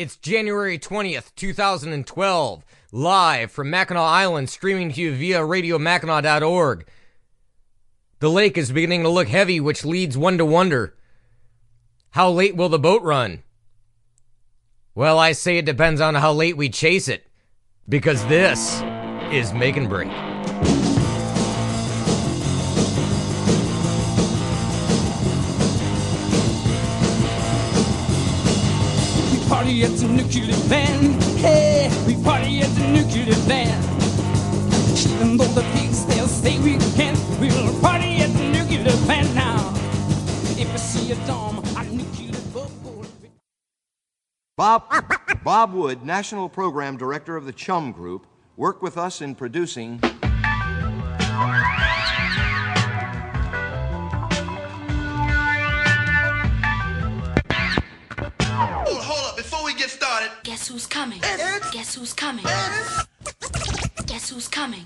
It's January 20th, 2012, live from Mackinac Island, streaming to you via radiomackinac.org. The lake is beginning to look heavy, which leads one to wonder, how late will the boat run? Well, I say it depends on how late we chase it, because this is Make and Break. Party at the nuclear plant, hey, we party at the nuclear plant. Even though the pigs they'll say we can't, we'll party at the nuclear plant now. If we see a dome, a nuclear bubble. Bob Wood, National Program Director of the Chum Group, worked with us in producing Guess who's coming? Guess who's coming? Guess who's coming?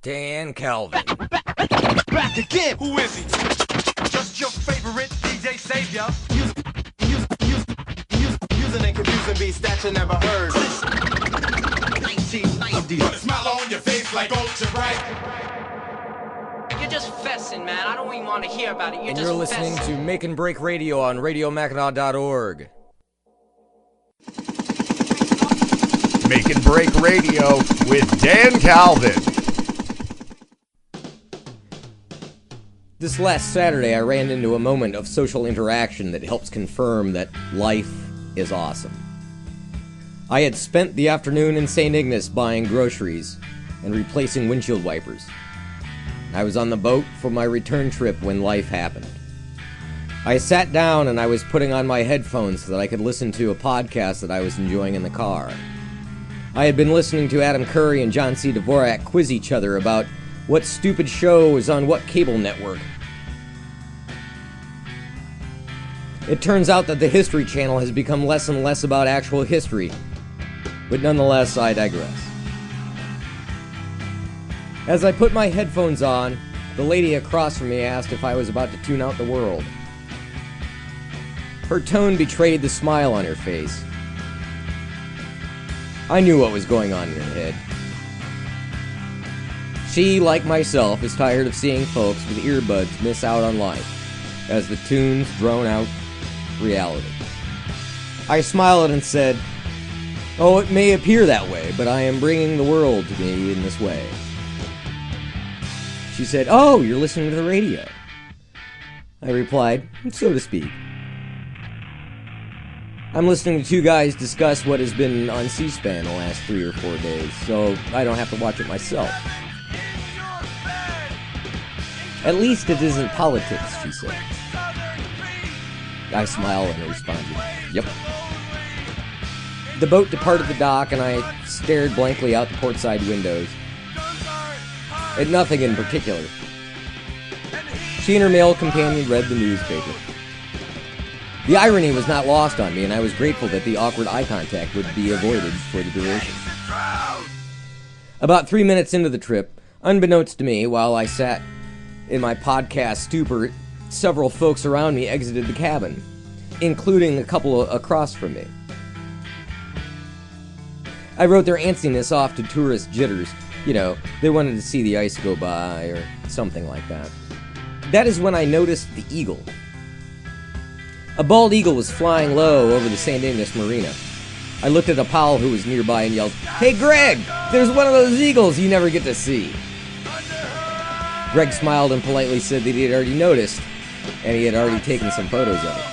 Dan Calvin. Back again. Who is he? Just your favorite DJ Savior. Using and confusing beats that you never heard. 1990. Put a smile on your face like ultra bright. You're just fessing, man. I don't even want to hear about it. You're listening to Make and Break Radio on radiomackinac.org. Make and Break Radio with Dan Calvin. This last Saturday, I ran into a moment of social interaction that helps confirm that life is awesome. I had spent the afternoon in St. Ignace buying groceries and replacing windshield wipers. I was on the boat for my return trip when life happened. I sat down and I was putting on my headphones so that I could listen to a podcast that I was enjoying in the car. I had been listening to Adam Curry and John C. Dvorak quiz each other about what stupid show is on what cable network. It turns out that the History Channel has become less and less about actual history, but nonetheless, I digress. As I put my headphones on, the lady across from me asked if I was about to tune out the world. Her tone betrayed the smile on her face. I knew what was going on in her head. She, like myself, is tired of seeing folks with earbuds miss out on life as the tunes drone out reality. I smiled and said, "Oh, it may appear that way, but I am bringing the world to me in this way." She said, "Oh, you're listening to the radio." I replied, "So to speak. I'm listening to two guys discuss what has been on C-SPAN the last 3 or 4 days, so I don't have to watch it myself." "At least it isn't politics," she said. I smiled and responded, "Yep." The boat departed the dock and I stared blankly out the portside windows at nothing in particular. She and her male companion read the newspaper. The irony was not lost on me, and I was grateful that the awkward eye contact would be avoided for the duration. About 3 minutes into the trip, unbeknownst to me, while I sat in my podcast stupor, several folks around me exited the cabin, including a couple across from me. I wrote their antsiness off to tourist jitters. You know, they wanted to see the ice go by, or something like that. That is when I noticed the eagle. A bald eagle was flying low over the St. Ignace Marina. I looked at a pal who was nearby and yelled, "Hey Greg, there's one of those eagles you never get to see." Greg smiled and politely said that he had already noticed, and he had already taken some photos of it.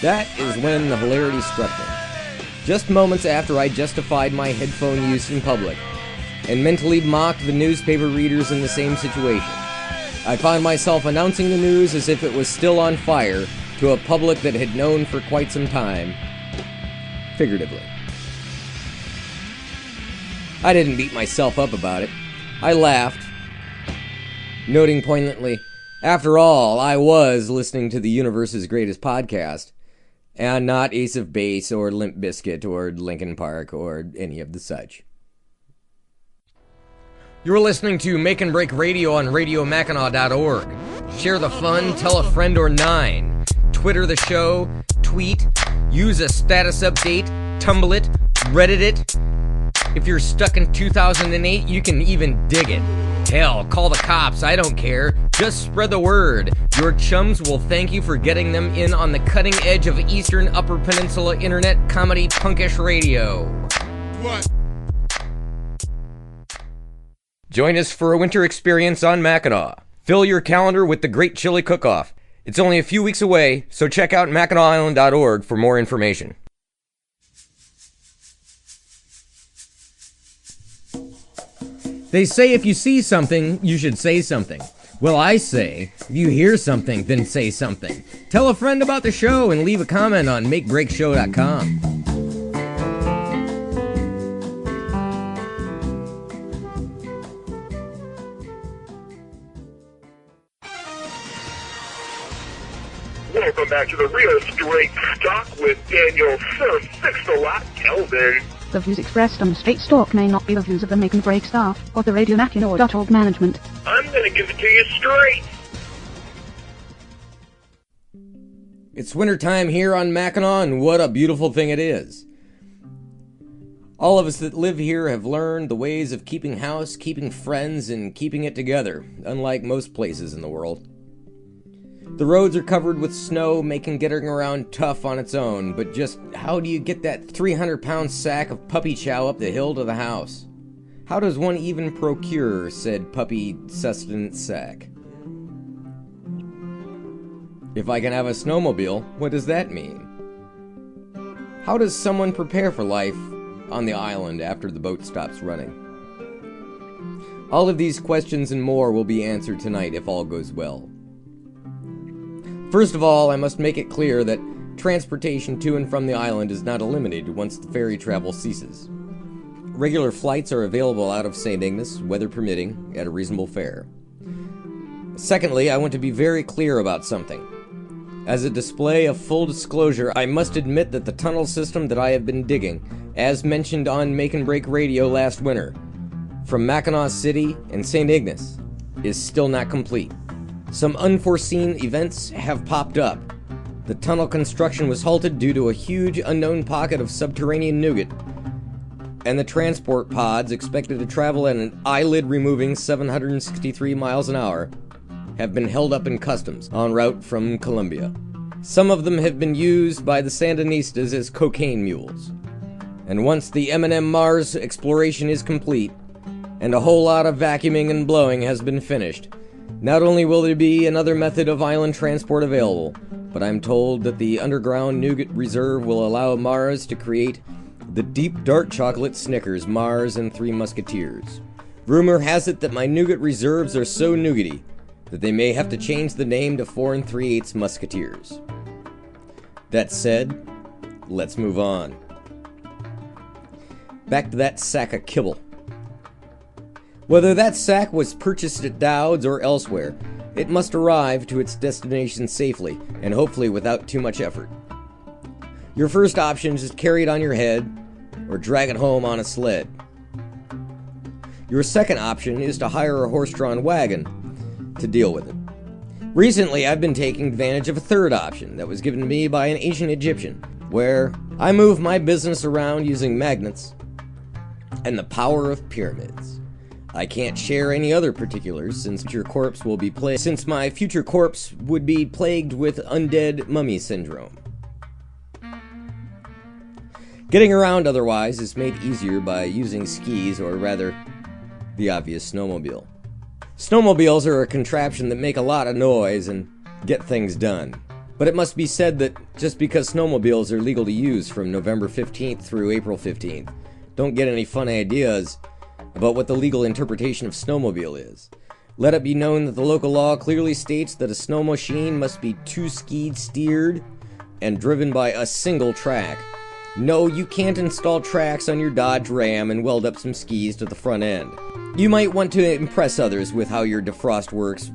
That is when the hilarity struck me. Just moments after I justified my headphone use in public, and mentally mocked the newspaper readers in the same situation, I found myself announcing the news as if it was still on fire to a public that had known for quite some time, figuratively. I didn't beat myself up about it. I laughed, noting poignantly, after all, I was listening to the universe's greatest podcast, and not Ace of Base or Limp Bizkit or Linkin Park or any of the such. You're listening to Make and Break Radio on radiomackinac.org. Share the fun, tell a friend or nine. Twitter the show, tweet, use a status update, tumble it, Reddit it. If you're stuck in 2008, you can even dig it. Hell, call the cops, I don't care. Just spread the word. Your chums will thank you for getting them in on the cutting edge of Eastern Upper Peninsula internet comedy punkish radio. What? Join us for a winter experience on Mackinac. Fill your calendar with the Great Chili Cook-Off. It's only a few weeks away, so check out MackinacIsland.org for more information. They say if you see something, you should say something. Well, I say, if you hear something, then say something. Tell a friend about the show and leave a comment on makebreakshow.com. Welcome back to the Real Straight Stock with Daniel Sir Six-a-Lot Kelvin. The views expressed on the Straight Stock may not be the views of the Make and Break staff or the Radio Mackinac.org management. I'm gonna give it to you straight. It's wintertime here on Mackinac, and what a beautiful thing it is. All of us that live here have learned the ways of keeping house, keeping friends, and keeping it together, unlike most places in the world. The roads are covered with snow, making getting around tough on its own, but just how do you get that 300-pound sack of puppy chow up the hill to the house? How does one even procure said puppy sustenance sack? If I can have a snowmobile, what does that mean? How does someone prepare for life on the island after the boat stops running? All of these questions and more will be answered tonight if all goes well. First of all, I must make it clear that transportation to and from the island is not eliminated once the ferry travel ceases. Regular flights are available out of St. Ignace, weather permitting, at a reasonable fare. Secondly, I want to be very clear about something. As a display of full disclosure, I must admit that the tunnel system that I have been digging, as mentioned on Make and Break Radio last winter, from Mackinac City and St. Ignace, is still not complete. Some unforeseen events have popped up. The tunnel construction was halted due to a huge unknown pocket of subterranean nougat, and the transport pods expected to travel at an eyelid-removing 763 miles an hour have been held up in customs en route from Colombia. Some of them have been used by the Sandinistas as cocaine mules. And once the M&M Mars exploration is complete, and a whole lot of vacuuming and blowing has been finished, not only will there be another method of island transport available, but I'm told that the underground nougat reserve will allow Mars to create the deep dark chocolate Snickers, Mars, and Three Musketeers. Rumor has it that my nougat reserves are so nougaty that they may have to change the name to 4 3/8 Musketeers. That said, let's move on. Back to that sack of kibble. Whether that sack was purchased at Dowd's or elsewhere, it must arrive to its destination safely, and hopefully without too much effort. Your first option is to carry it on your head, or drag it home on a sled. Your second option is to hire a horse-drawn wagon to deal with it. Recently, I've been taking advantage of a third option that was given to me by an ancient Egyptian, where I move my business around using magnets and the power of pyramids. I can't share any other particulars since my future corpse would be plagued with undead mummy syndrome. Getting around otherwise is made easier by using skis, or rather, the obvious snowmobile. Snowmobiles are a contraption that make a lot of noise and get things done. But it must be said that just because snowmobiles are legal to use from November 15th through April 15th, don't get any fun ideas about what the legal interpretation of snowmobile is. Let it be known that the local law clearly states that a snow machine must be two-skied steered and driven by a single track. No, you can't install tracks on your Dodge Ram and weld up some skis to the front end. You might want to impress others with how your defrost works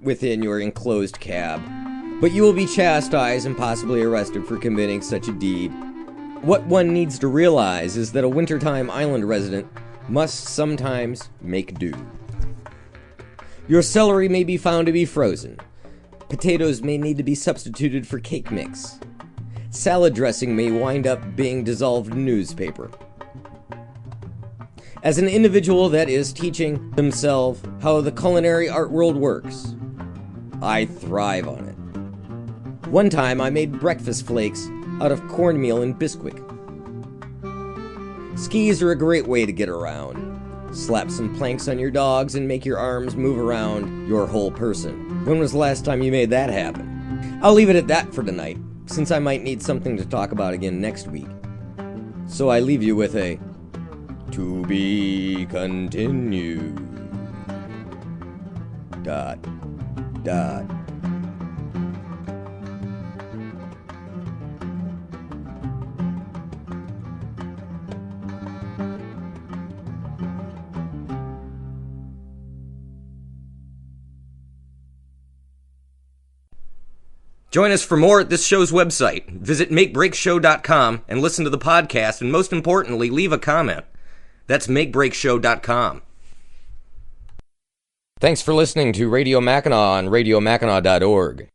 within your enclosed cab, but you will be chastised and possibly arrested for committing such a deed. What one needs to realize is that a wintertime island resident must sometimes make do. Your celery may be found to be frozen, Potatoes may need to be substituted for cake mix. Salad dressing may wind up being dissolved newspaper. As an individual that is teaching himself how the culinary art world works, I thrive on it. One time I made breakfast flakes out of cornmeal and Bisquick. Skis are a great way to get around. Slap some planks on your dogs and make your arms move around your whole person. When was the last time you made that happen? I'll leave it at that for tonight, since I might need something to talk about again next week. So I leave you with a to be continued. ... Join us for more at this show's website. Visit makebreakshow.com and listen to the podcast, and most importantly, leave a comment. That's makebreakshow.com. Thanks for listening to Radio Mackinac on radiomackinac.org.